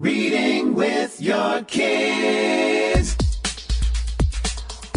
Reading with your kids.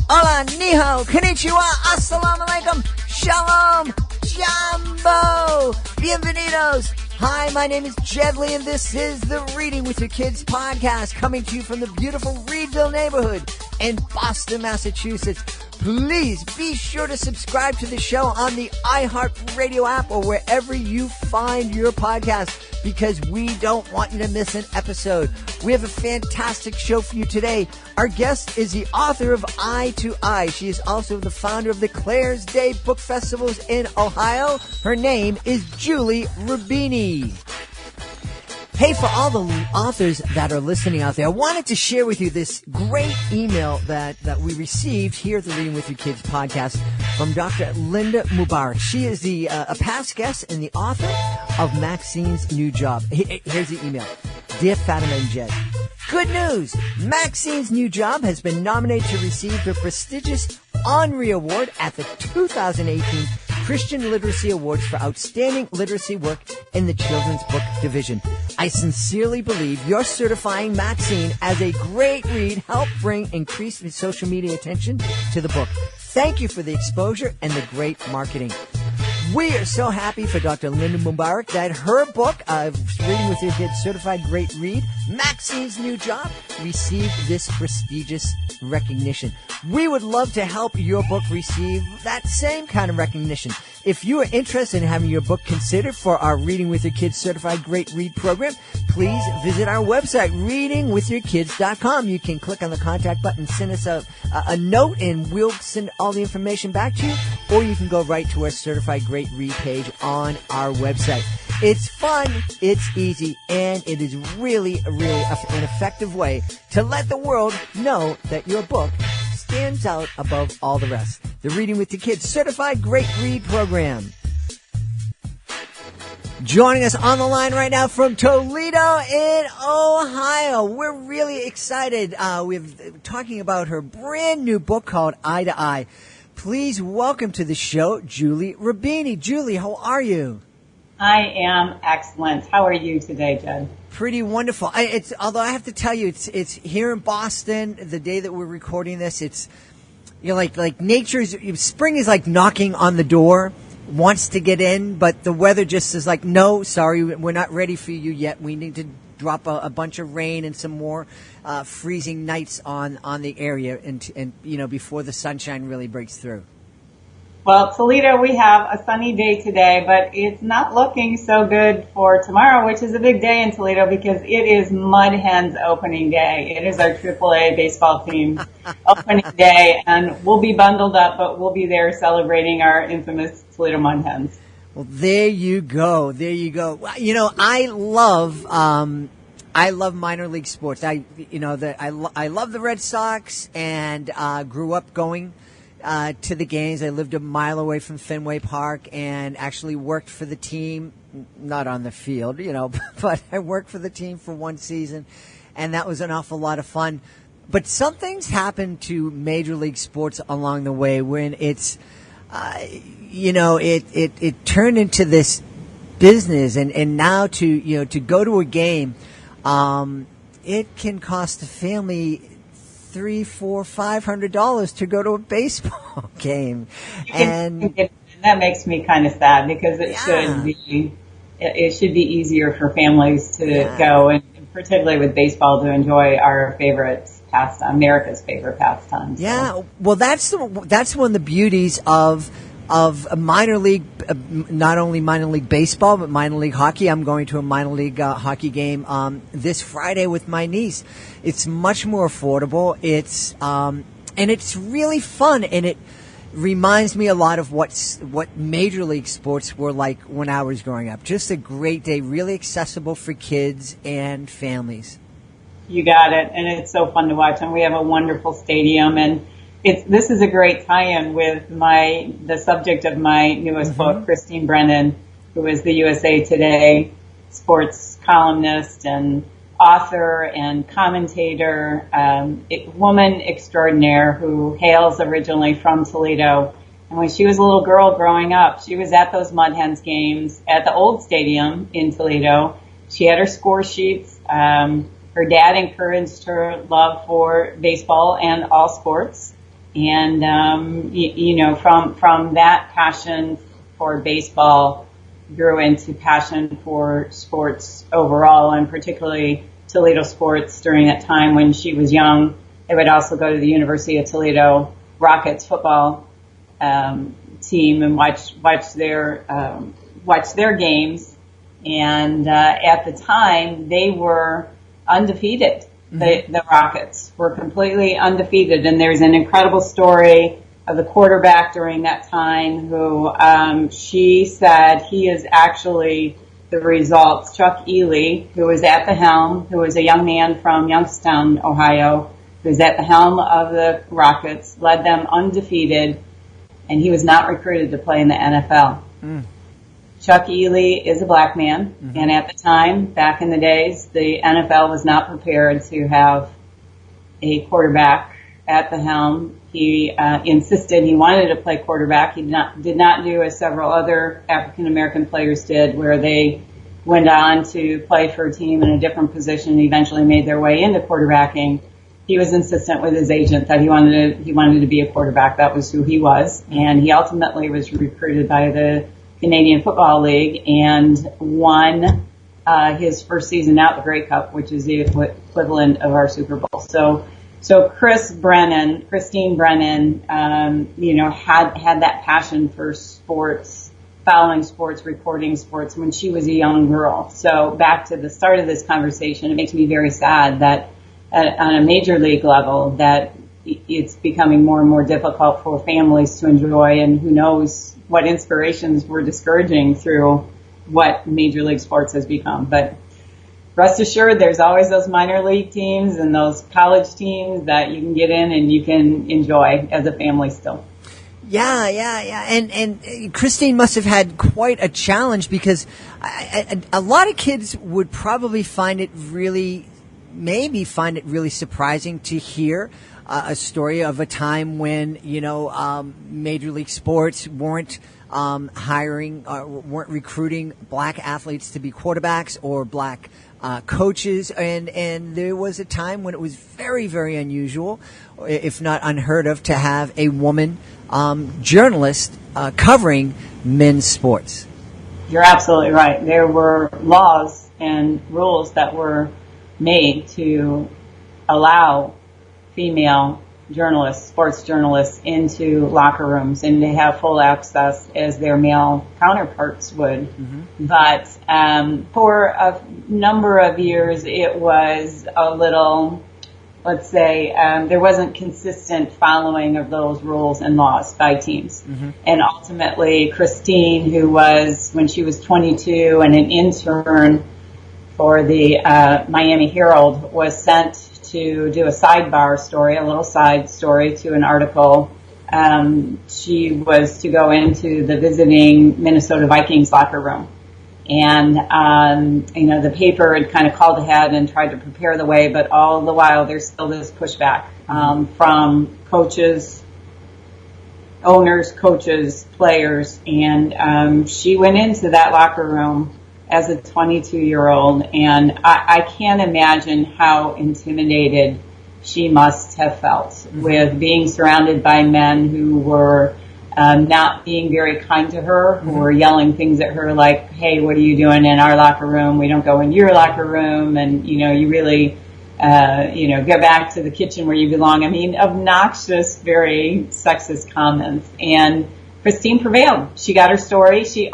Hola, ni hao, konnichiwa, assalamu alaikum, shalom, jambo, bienvenidos. Hi, my name is Jedley, and this is the Reading with Your Kids podcast, coming to you from the beautiful Reedville neighborhood in Boston, Massachusetts. Please be sure to subscribe to the show on the iHeartRadio app or wherever you find your podcast, because we don't want you to miss an episode. We have a fantastic show for you today. Our guest is the author of Eye to Eye. She is also the founder of the Claire's Day Book Festivals in Ohio. Her name is Julie Rubini. Hey, for all the authors that are listening out there, I wanted to share with you this great email that we received here at the Reading with Your Kids podcast from Dr. Linda Mubarak. She is a past guest and the author of Maxine's New Job. Here's the email. Dear Fatima and Jed, good news! Maxine's New Job has been nominated to receive the prestigious Henri Award at the 2018 Christian Literacy Awards for Outstanding Literacy Work in the Children's Book Division. I sincerely believe your certifying Maxine as a great read helped bring increased social media attention to the book. Thank you for the exposure and the great marketing. We are so happy for Dr. Linda Mubarak that her book, Reading with Your Kids Certified Great Read, Maxine's New Job, received this prestigious recognition. We would love to help your book receive that same kind of recognition. If you are interested in having your book considered for our Reading with Your Kids Certified Great Read program, please visit our website, readingwithyourkids.com. You can click on the contact button, send us a note, and we'll send all the information back to you, or you can go right to our Certified Great Read page on our website. It's fun, it's easy, and it is really an effective way to let the world know that your book stands out above all the rest. The Reading with Your Kids Certified Great Read program. Joining us on the line right now from Toledo in Ohio. We're really excited. We're talking about her brand new book called Eye to Eye. Please welcome to the show, Julie Rubini. Julie, how are you? I am excellent. How are you today, Jen? Pretty wonderful. Although I have to tell you, it's here in Boston. The day that we're recording this, it's like spring is like knocking on the door, wants to get in, but the weather just is like, no, sorry, we're not ready for you yet. We need to drop a bunch of rain and some more freezing nights on the area, and before the sunshine really breaks through. Well, Toledo, we have a sunny day today, but it's not looking so good for tomorrow, which is a big day in Toledo because it is Mud Hens opening day. It is our AAA baseball team opening day, and we'll be bundled up, but we'll be there celebrating our infamous Toledo Mud Hens. Well, there you go. There you go. I love minor league sports. I love the Red Sox, and grew up going to the games. I lived a mile away from Fenway Park and actually worked for the team, not on the field, but I worked for the team for one season, and that was an awful lot of fun. But some things happen to major league sports along the way when it's, it turned into this business, and now to go to a game, it can cost a family $300, $400, $500 to go to a baseball game, and that makes me kind of sad because it should be easier for families to go, and particularly with baseball, to enjoy our favorite pastime, America's favorite pastime. So. Yeah, well, that's one of the beauties of minor league, not only minor league baseball, but minor league hockey. I'm going to a minor league hockey game this Friday with my niece. It's much more affordable. And it's really fun, and it reminds me a lot of what major league sports were like when I was growing up. Just a great day, really accessible for kids and families. You got it, and it's so fun to watch, and we have a wonderful stadium, and this is a great tie-in with the subject of my newest book, Christine Brennan, who is the USA Today sports columnist and author and commentator, woman extraordinaire who hails originally from Toledo. And when she was a little girl growing up, she was at those Mud Hens games at the old stadium in Toledo, She had her score sheets. Her dad encouraged her love for baseball and all sports. And, from that passion for baseball grew into passion for sports overall, and particularly Toledo sports during that time when she was young. They would also go to the University of Toledo Rockets football team and watch their games. And at the time, they were undefeated. The Rockets were completely undefeated, and there's an incredible story of the quarterback during that time who she said he is actually the results. Chuck Ely, who was at the helm, who was a young man from Youngstown, Ohio, who was at the helm of the Rockets, led them undefeated, and he was not recruited to play in the NFL. Chuck Ely is a black man, and at the time, back in the days, the NFL was not prepared to have a quarterback at the helm. He insisted he wanted to play quarterback. He did not do as several other African American players did, where they went on to play for a team in a different position and eventually made their way into quarterbacking. He was insistent with his agent that he wanted to be a quarterback. That was who he was, and he ultimately was recruited by the Canadian Football League and won his first season out, the Grey Cup, which is the equivalent of our Super Bowl. So Christine Brennan, had that passion for sports, following sports, reporting sports when she was a young girl. So back to the start of this conversation, it makes me very sad that on a major league level that it's becoming more and more difficult for families to enjoy, and who knows what inspirations we're discouraging through what major league sports has become. But rest assured, there's always those minor league teams and those college teams that you can get in and you can enjoy as a family still. Yeah. And Christine must have had quite a challenge, because a lot of kids would probably find it really surprising to hear a story of a time when, major league sports weren't hiring or weren't recruiting black athletes to be quarterbacks or black coaches, and there was a time when it was very, very unusual, if not unheard of, to have a woman journalist covering men's sports. You're absolutely right. There were laws and rules that were made to allow female journalists, sports journalists, into locker rooms and to have full access as their male counterparts would. But for a number of years, it was a little, let's say, there wasn't consistent following of those rules and laws by teams. And ultimately, Christine, who was, when she was 22 and an intern for the Miami Herald, was sent to do a sidebar story, a little side story to an article. She was to go into the visiting Minnesota Vikings locker room. And, the paper had kind of called ahead and tried to prepare the way, but all the while there's still this pushback from coaches, owners, coaches, players. And she went into that locker room as a 22-year-old, and I can't imagine how intimidated she must have felt with being surrounded by men who were not being very kind to her, who were yelling things at her like, hey, what are you doing in our locker room? We don't go in your locker room, and, you really, go back to the kitchen where you belong. I mean, obnoxious, very sexist comments. And Christine prevailed. She got her story. Since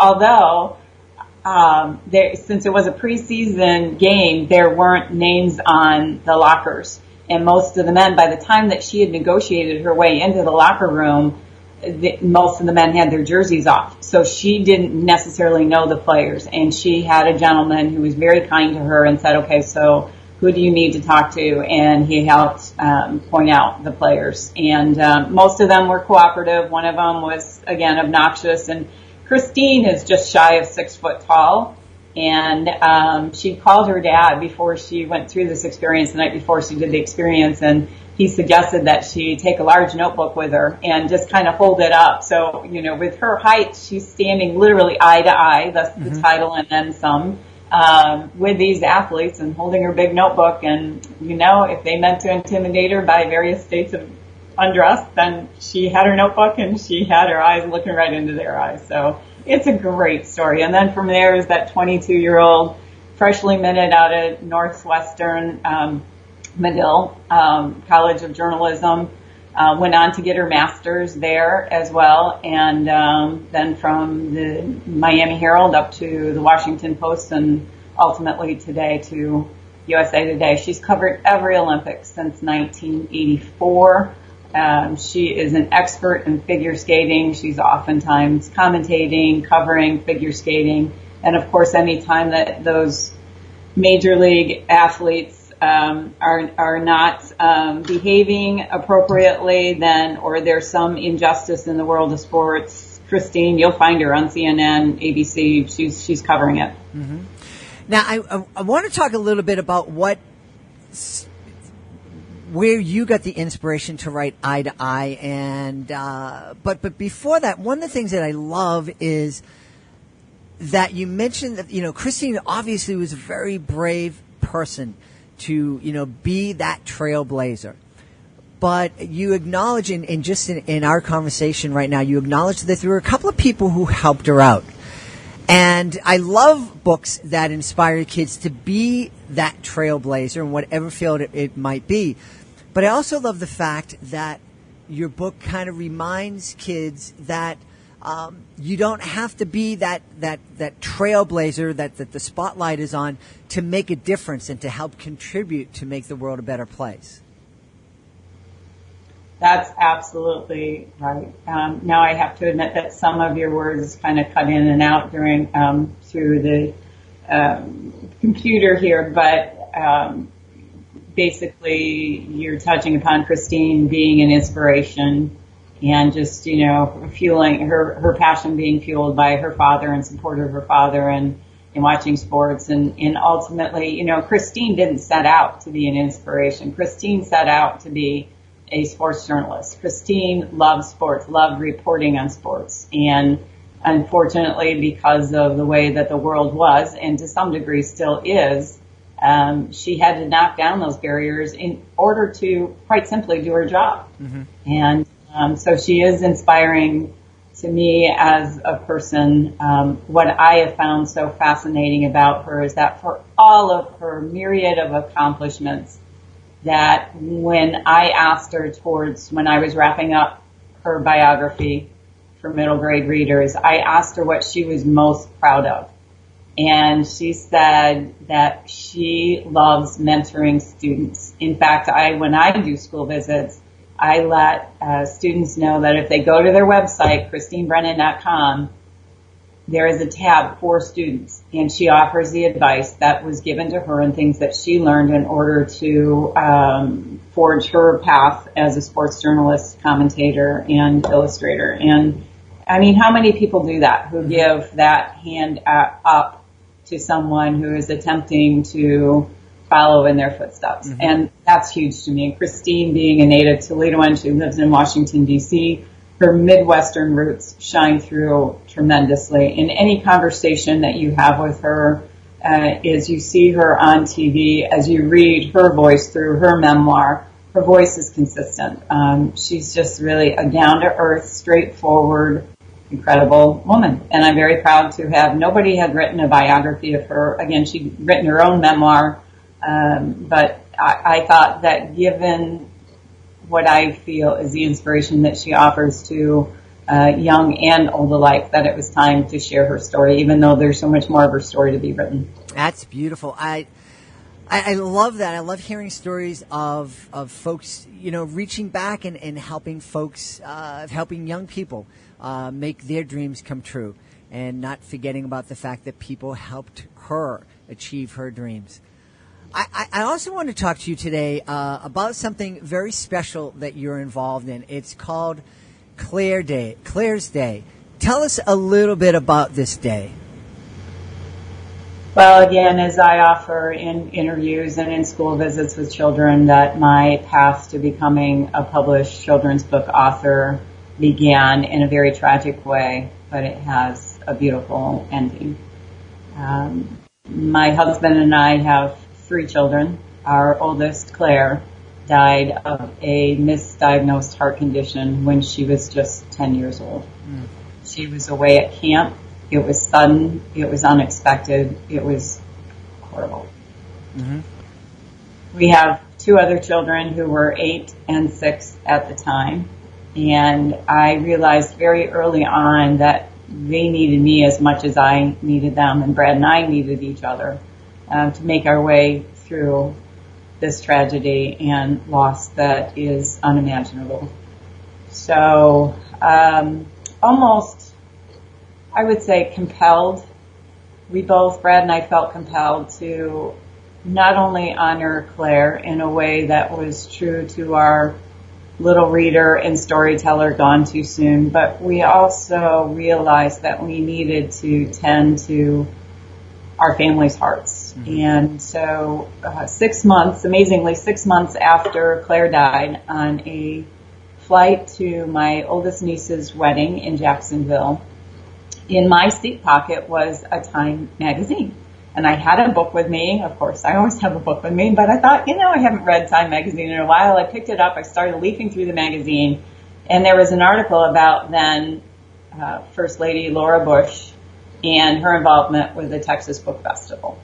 it was a preseason game, there weren't names on the lockers. And most of the men, by the time that she had negotiated her way into the locker room, most of the men had their jerseys off. So she didn't necessarily know the players. And she had a gentleman who was very kind to her and said, okay, so who do you need to talk to? And he helped point out the players. And most of them were cooperative. One of them was, again, obnoxious. And Christine is just shy of 6 foot tall, and she called her dad before she went through this experience, the night before she did the experience, and he suggested that she take a large notebook with her and just kind of hold it up. So, with her height, she's standing literally eye to eye, that's the title, and then some. with these athletes and holding her big notebook. And, if they meant to intimidate her by various states of undress, then she had her notebook and she had her eyes looking right into their eyes. So it's a great story. And then from there is that 22-year-old freshly minted out at Northwestern Medill College of Journalism. Went on to get her master's there as well, and then from the Miami Herald up to the Washington Post, and ultimately today to USA Today. She's covered every Olympics since 1984. She is an expert in figure skating. She's oftentimes commentating, covering figure skating, and of course, any time that those major league athletes are not behaving appropriately, then, or there's some injustice in the world of sports, Christine, you'll find her on CNN, ABC. She's covering it. Mm-hmm. Now, I want to talk a little bit about where you got the inspiration to write Eye to Eye, and but before that, one of the things that I love is that you mentioned that Christine obviously was a very brave person to be that trailblazer, but you acknowledge in our conversation right now, you acknowledge that there were a couple of people who helped her out. And I love books that inspire kids to be that trailblazer in whatever field it might be. But I also love the fact that your book kind of reminds kids that you don't have to be that trailblazer that the spotlight is on to make a difference and to help contribute to make the world a better place. That's absolutely right. Now I have to admit that some of your words kind of cut in and out during through the computer here, but basically you're touching upon Christine being an inspiration and just, fueling her passion being fueled by her father and support of her father and watching sports. And ultimately, Christine didn't set out to be an inspiration. Christine set out to be a sports journalist. Christine loved sports, loved reporting on sports. And unfortunately, because of the way that the world was, and to some degree still is, she had to knock down those barriers in order to, quite simply, do her job. Mm-hmm. And so she is inspiring to me as a person. What I have found so fascinating about her is that for all of her myriad of accomplishments, that when I asked her when I was wrapping up her biography for middle grade readers, I asked her what she was most proud of. And she said that she loves mentoring students. In fact, when I do school visits, I let students know that if they go to their website, ChristineBrennan.com, there is a tab for students, and she offers the advice that was given to her and things that she learned in order to forge her path as a sports journalist, commentator, and illustrator. And I mean, how many people do that, who give that hand up to someone who is attempting to follow in their footsteps? Mm-hmm. And that's huge to me. Christine, being a native Toledoan, she lives in Washington, D.C., her Midwestern roots shine through tremendously. In any conversation that you have with her, as you see her on TV, as you read her voice through her memoir, her voice is consistent. She's just really a down-to-earth, straightforward, incredible woman. And I'm very proud to have, nobody had written a biography of her. Again, she'd written her own memoir, but I thought that given what I feel is the inspiration that she offers to young and old alike, that it was time to share her story, even though there's so much more of her story to be written. That's beautiful. I love that. I love hearing stories of folks, reaching back and helping folks, helping young people make their dreams come true, and not forgetting about the fact that people helped her achieve her dreams. I also want to talk to you today about something very special that you're involved in. It's called Claire's Day. Tell us a little bit about this day. Well, again, as I offer in interviews and in school visits with children, that my path to becoming a published children's book author began in a very tragic way, but it has a beautiful ending. My husband and I have 3 children. Our oldest, Claire, died of a misdiagnosed heart condition when she was just 10 years old. She was away at camp. It was sudden. It was unexpected. It was horrible. Mm-hmm. We have 2 other children who were 8 and 6 at the time. And I realized very early on that they needed me as much as I needed them, and Brad and I needed each other to make our way through this tragedy and loss that is unimaginable. So almost, I would say, compelled. Brad and I felt compelled to not only honor Claire in a way that was true to our little reader and storyteller gone too soon, but we also realized that we needed to tend to our family's hearts. Mm-hmm. And so 6 months, amazingly, 6 months after Claire died, on a flight to my oldest niece's wedding in Jacksonville, in my seat pocket was a Time magazine. And I had a book with me. Of course, I always have a book with me, but I thought, I haven't read Time magazine in a while. I picked it up. I started leafing through the magazine, and there was an article about then First Lady Laura Bush and her involvement with the Texas Book Festival.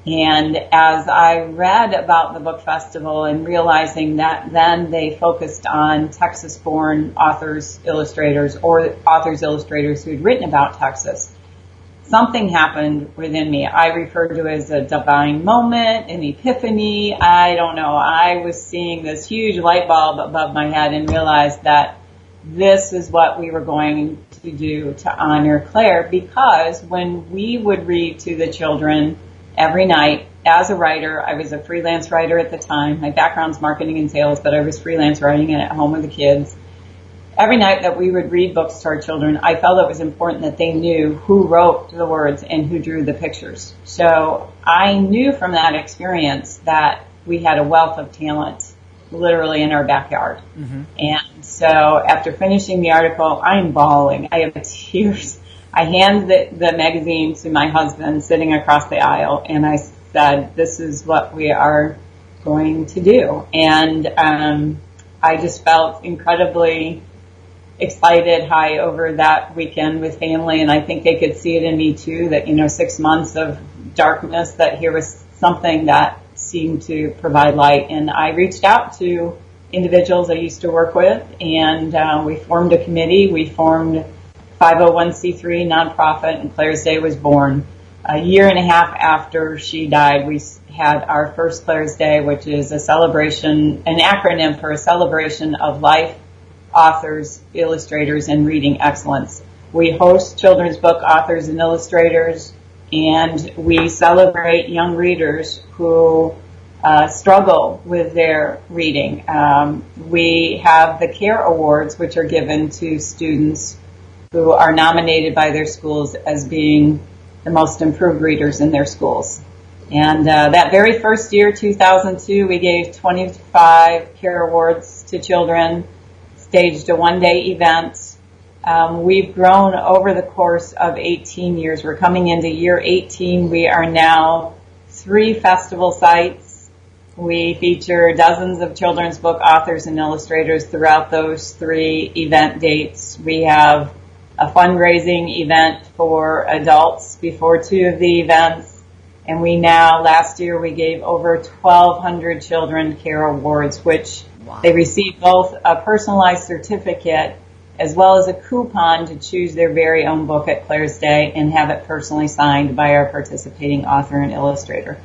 And as I read about the book festival and realizing that then they focused on Texas-born authors, illustrators, or authors-illustrators who'd written about Texas, something happened within me. I refer to it as a divine moment, an epiphany. I don't know. I was seeing this huge light bulb above my head and realized that this is what we were going to do to honor Claire, because when we would read to the children every night, as a writer, I was a freelance writer at the time. My background's marketing and sales, but I was freelance writing it at home with the kids. Every night that we would read books to our children, I felt it was important that they knew who wrote the words and who drew the pictures. So I knew from that experience that we had a wealth of talent literally in our backyard. Mm-hmm. And so after finishing the article, I'm bawling. I have tears. I hand the magazine to my husband sitting across the aisle, and I said, this is what we are going to do. And I just felt incredibly excited, high over that weekend with family, and I think they could see it in me too, that 6 months of darkness, that here was something that seemed to provide light. And I reached out to individuals I used to work with, and we formed a committee. We formed 501c3 nonprofit, and Claire's Day was born. A year and a half after she died, we had our first Claire's Day, which is a celebration, an acronym for a celebration of life, authors, illustrators, and reading excellence. We host children's book authors and illustrators, and we celebrate young readers who struggle with their reading. We have the CARE Awards, which are given to students who are nominated by their schools as being the most improved readers in their schools. And that very first year, 2002, we gave 25 CARE Awards to children, staged a one-day event. We've grown over the course of 18 years. We're coming into year 18. We are now 3 festival sites. We feature dozens of children's book authors and illustrators throughout those 3 event dates. We have a fundraising event for adults before 2 of the events. And last year we gave over 1,200 children CARE Awards, which they received both a personalized certificate as well as a coupon to choose their very own book at Claire's Day and have it personally signed by our participating author and illustrator.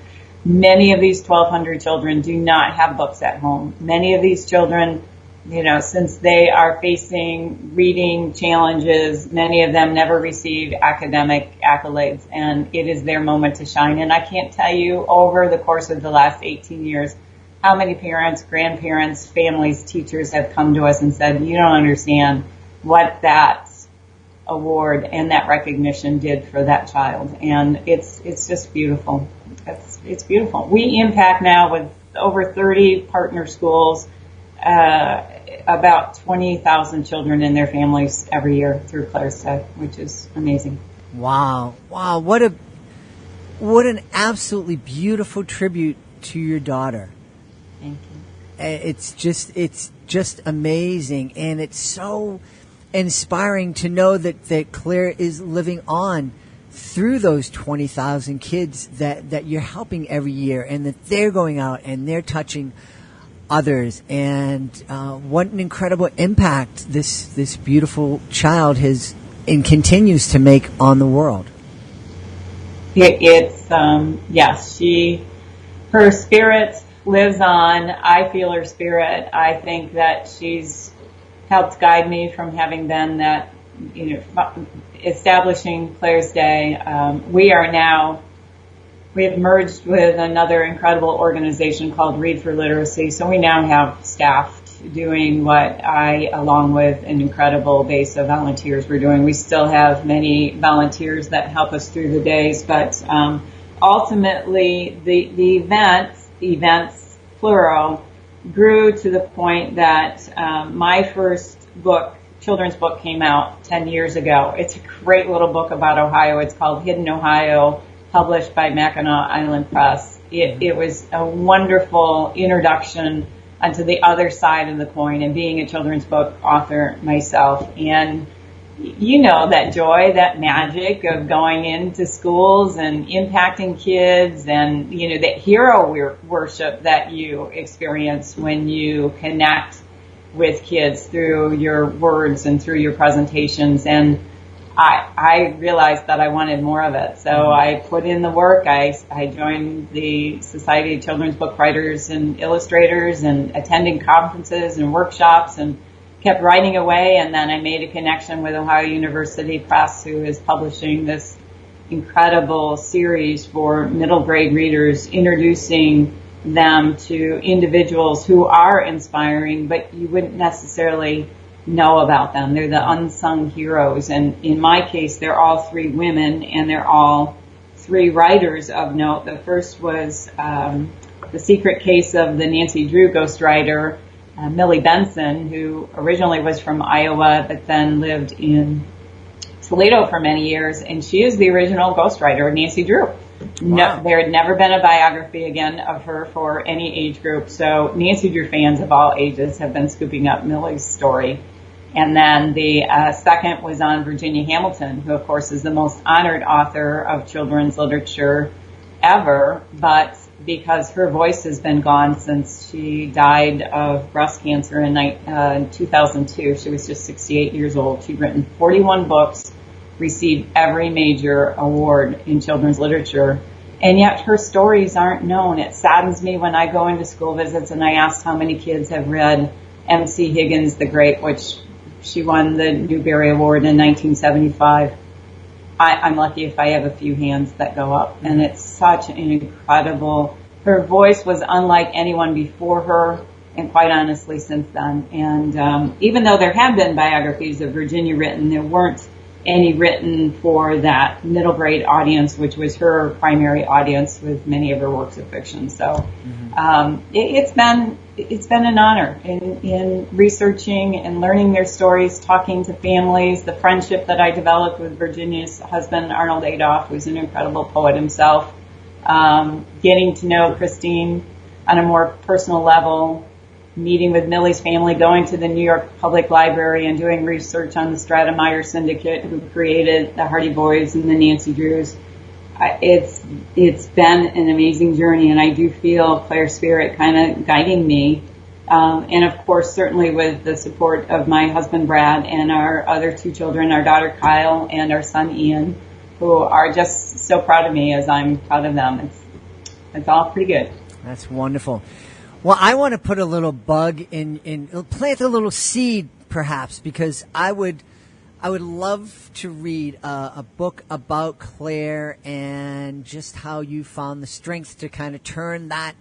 Many of these 1,200 children do not have books at home. Many of these children, since they are facing reading challenges, many of them never receive academic accolades, and it is their moment to shine. And I can't tell you over the course of the last 18 years how many parents, grandparents, families, teachers have come to us and said, you don't understand what that award and that recognition did for that child. And it's just beautiful. It's beautiful. We impact now with over 30 partner schools, about 20,000 children and their families every year through Claire's Day, which is amazing. Wow. what an absolutely beautiful tribute to your daughter. Thank you. It's just amazing, and it's so inspiring to know that Claire is living on through those 20,000 kids that you're helping every year, and that they're going out and they're touching others. And what an incredible impact this beautiful child has and continues to make on the world. Yes, her spirit lives on. I feel her spirit. I think that she's helped guide me from having been that, establishing Claire's Day. We have merged with another incredible organization called Read for Literacy. So we now have staff doing what I, along with an incredible base of volunteers, we're doing. We still have many volunteers that help us through the days, but ultimately the events, plural, grew to the point that my first children's book came out 10 years ago. It's a great little book about Ohio. It's called Hidden Ohio, published by Mackinac Island Press. It was a wonderful introduction onto the other side of the coin, and being a children's book author myself. And that joy, that magic of going into schools and impacting kids, and that hero worship that you experience when you connect with kids through your words and through your presentations. And I realized that I wanted more of it, so I put in the work. I joined the Society of Children's Book Writers and Illustrators, and attending conferences and workshops, and kept writing away. And then I made a connection with Ohio University Press, who is publishing this incredible series for middle grade readers, introducing them to individuals who are inspiring, but you wouldn't necessarily know about them. They're the unsung heroes. And in my case, they're all three women, and they're all three writers of note. The first was The Secret Case of the Nancy Drew ghostwriter, Millie Benson, who originally was from Iowa, but then lived in Toledo for many years, and she is the original ghostwriter of Nancy Drew. No, there had never been a biography again of her for any age group, so Nancy Drew fans of all ages have been scooping up Millie's story. And then the second was on Virginia Hamilton, who of course is the most honored author of children's literature ever, but because her voice has been gone since she died of breast cancer in 2002. She was just 68 years old. She'd written 41 books, received every major award in children's literature, and yet her stories aren't known. It saddens me when I go into school visits and I ask how many kids have read M.C. Higgins the Great, which she won the Newbery Award in 1975. I'm lucky if I have a few hands that go up, and it's such an incredible. Her voice was unlike anyone before her, and quite honestly since then. And even though there have been biographies of Virginia written, there weren't any written for that middle grade audience, which was her primary audience with many of her works of fiction. So it's been an honor in researching and learning their stories, talking to families, the friendship that I developed with Virginia's husband, Arnold Adolph, who's an incredible poet himself, getting to know Christine on a more personal level, meeting with Millie's family, going to the New York Public Library and doing research on the Stratemeyer Syndicate, who created the Hardy Boys and the Nancy Drews. It's been an amazing journey, and I do feel Claire's spirit kind of guiding me. And of course, certainly with the support of my husband, Brad, and our other two children, our daughter, Kyle, and our son, Ian, who are just so proud of me as I'm proud of them. It's all pretty good. That's wonderful. Well, I want to put a little bug plant a little seed, perhaps, because I would love to read a book about Claire and just how you found the strength to kind of turn that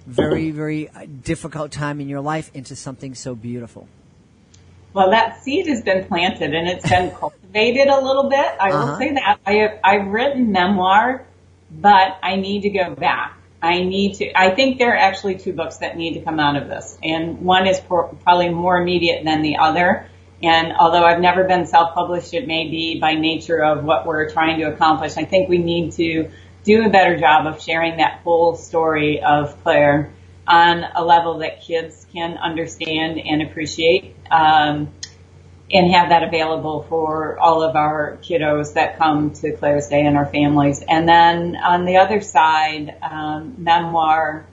very, very difficult time in your life into something so beautiful. Well, that seed has been planted and it's been cultivated a little bit. I will say that. I've written memoir, but I need to go back. I think there are actually two books that need to come out of this, and one is probably more immediate than the other. And although I've never been self-published, it may be by nature of what we're trying to accomplish. I think we need to do a better job of sharing that whole story of Claire on a level that kids can understand and appreciate, and have that available for all of our kiddos that come to Claire's Day and our families. And then on the other side, memoir,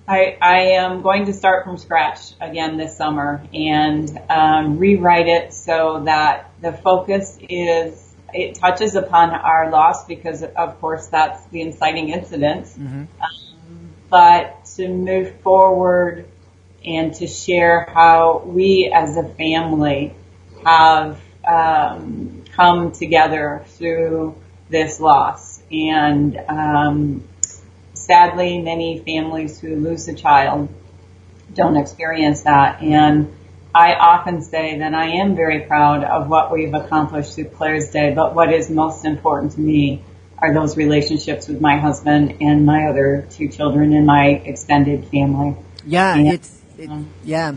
I am going to start from scratch again this summer and rewrite it so that the focus it touches upon our loss because, of course, that's the inciting incident. Mm-hmm. But to move forward and to share how we as a family have come together through this loss. And sadly, many families who lose a child don't experience that. And I often say that I am very proud of what we've accomplished through Claire's Day, but what is most important to me are those relationships with my husband and my other two children and my extended family. Yeah, yeah.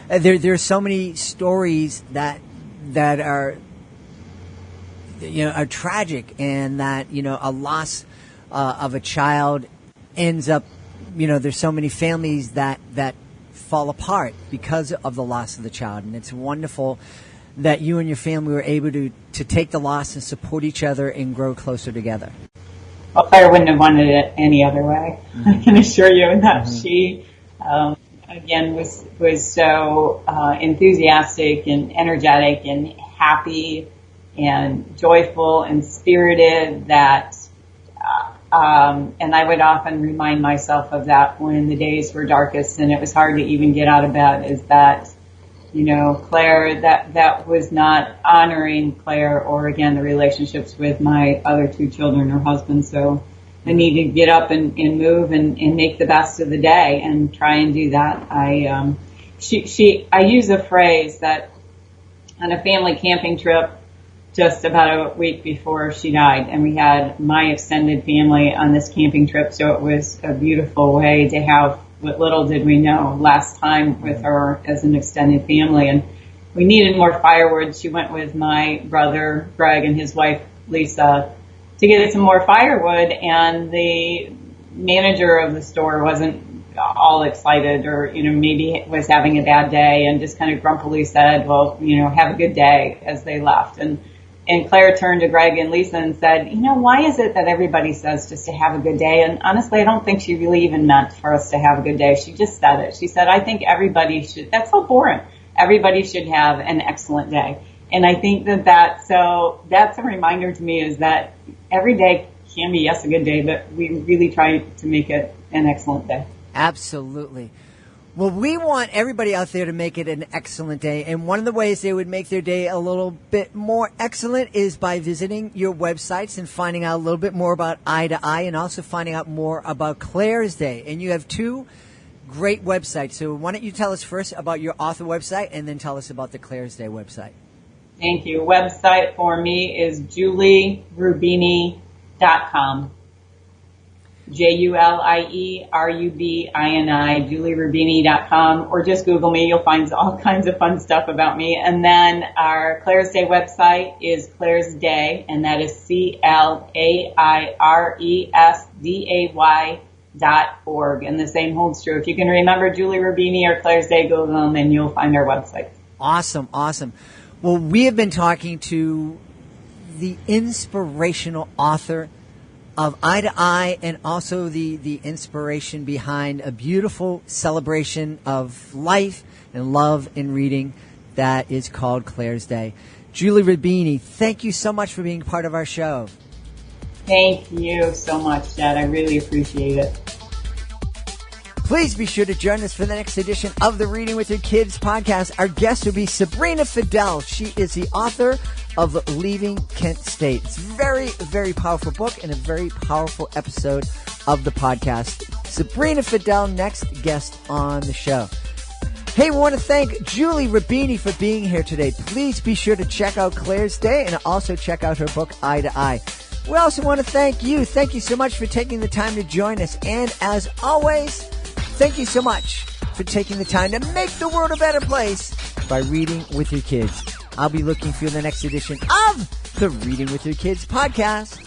There's so many stories that are, are tragic, and that, a loss of a child ends up, there's so many families that fall apart because of the loss of the child. And it's wonderful that you and your family were able to take the loss and support each other and grow closer together. Well, Claire wouldn't have wanted it any other way. Mm-hmm. I can assure you that. Mm-hmm. She, again, was so enthusiastic and energetic and happy and joyful and spirited that, and I would often remind myself of that when the days were darkest and it was hard to even get out of bed, is that, Claire, that was not honoring Claire or, again, the relationships with my other two children or husband. So I need to get up and move and make the best of the day and try and do that. I use a phrase that on a family camping trip just about a week before she died, and we had my extended family on this camping trip, so it was a beautiful way to have what little did we know last time with her as an extended family. And we needed more firewood. She went with my brother Greg and his wife Lisa to get some more firewood, and the manager of the store wasn't all excited, or maybe was having a bad day, and just kind of grumpily said, well, have a good day, as they left. And Claire turned to Greg and Lisa and said, why is it that everybody says just to have a good day? And honestly, I don't think she really even meant for us to have a good day. She just said it. She said, I think everybody should. That's so boring. Everybody should have an excellent day. And I think that's a reminder to me, is that every day can be, yes, a good day, but we really try to make it an excellent day. Absolutely. Well, we want everybody out there to make it an excellent day, and one of the ways they would make their day a little bit more excellent is by visiting your websites and finding out a little bit more about Eye to Eye, and also finding out more about Claire's Day. And you have two great websites, so why don't you tell us first about your author website, and then tell us about the Claire's Day website. Thank you. Website for me is julierubini.com. JulieRubini, JulieRubini.com, or just Google me. You'll find all kinds of fun stuff about me. And then our Claire's Day website is Claire's Day, and that is CLAIRESDAY.org. And the same holds true. If you can remember Julie Rubini or Claire's Day, Google them, and you'll find our website. Awesome, awesome. Well, we have been talking to the inspirational author of Eye to Eye, and also the inspiration behind a beautiful celebration of life and love in reading that is called Claire's Day. Julie Rubini, thank you so much for being part of our show. Thank you so much, Dad. I really appreciate it. Please be sure to join us for the next edition of the Reading with Your Kids podcast. Our guest will be Sabrina Fidel. She is the author of Leaving Kent State. It's a very, very powerful book and a very powerful episode of the podcast. Sabrina Fidel, next guest on the show. Hey, we want to thank Julie Rubini for being here today. Please be sure to check out Claire's Day and also check out her book, Eye to Eye. We also want to thank you. Thank you so much for taking the time to join us. And as always, thank you so much for taking the time to make the world a better place by reading with your kids. I'll be looking for the next edition of the Reading with Your Kids podcast.